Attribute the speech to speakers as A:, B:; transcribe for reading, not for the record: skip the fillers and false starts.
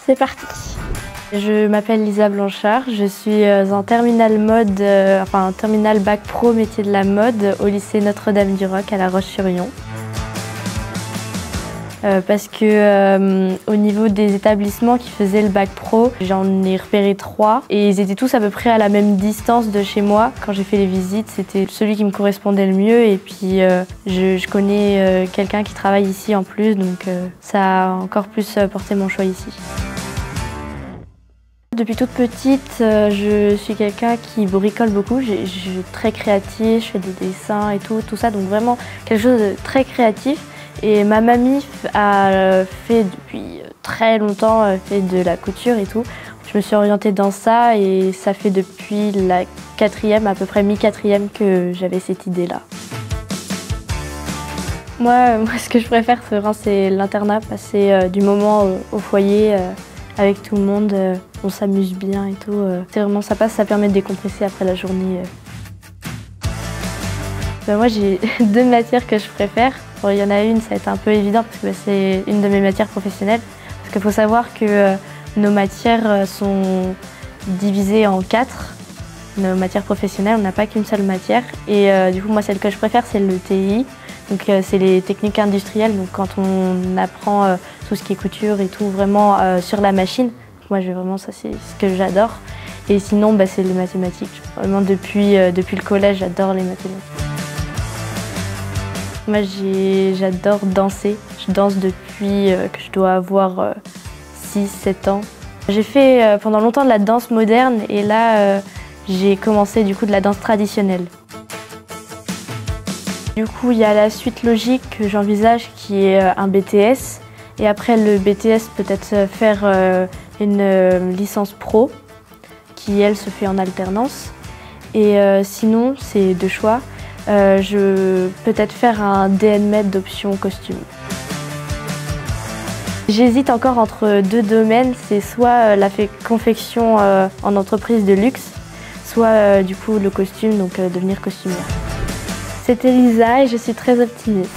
A: C'est parti. Je m'appelle Lisa Blanchard, je suis en terminale mode, enfin terminale bac pro métier de la mode au lycée Notre-Dame-du-Roc à La Roche-sur-Yon. Parce que au niveau des établissements qui faisaient le bac pro, j'en ai repéré 3 et ils étaient tous à peu près à la même distance de chez moi. Quand j'ai fait les visites, c'était celui qui me correspondait le mieux et puis je connais quelqu'un qui travaille ici en plus, donc ça a encore plus porté mon choix ici. Depuis toute petite, je suis quelqu'un qui bricole beaucoup, je suis très créative, je fais des dessins et tout ça, donc vraiment quelque chose de très créatif. Et ma mamie a fait depuis très longtemps fait de la couture et tout. Je me suis orientée dans ça et ça fait depuis la 4e, à peu près mi-4e que j'avais cette idée-là. Moi, ce que je préfère, c'est l'internat, passer du moment au foyer avec tout le monde. On s'amuse bien et tout. C'est vraiment sympa, ça permet de décompresser après la journée. Moi, j'ai 2 matières que je préfère. Bon, il y en a une, ça va être un peu évident parce que c'est une de mes matières professionnelles. Parce qu'il faut savoir que nos matières sont divisées en 4. Nos matières professionnelles, on n'a pas qu'une seule matière. Et du coup, moi, celle que je préfère, c'est le TI. Donc, c'est les techniques industrielles. Donc, quand on apprend tout ce qui est couture et tout, vraiment sur la machine. Moi, ça, c'est ce que j'adore. Et sinon, c'est les mathématiques. Vraiment, depuis le collège, j'adore les mathématiques. Moi, j'adore danser. Je danse depuis que je dois avoir 6-7 ans. J'ai fait pendant longtemps de la danse moderne et là, j'ai commencé du coup de la danse traditionnelle. Du coup, il y a la suite logique que j'envisage qui est un BTS. Et après le BTS, peut-être faire une licence pro qui, elle, se fait en alternance. Et sinon, c'est 2 choix. Je peut-être faire un DNMed d'option costume. J'hésite encore entre 2 domaines, c'est soit la confection en entreprise de luxe, soit du coup le costume, donc devenir costumière. C'était Lisa et je suis très optimiste.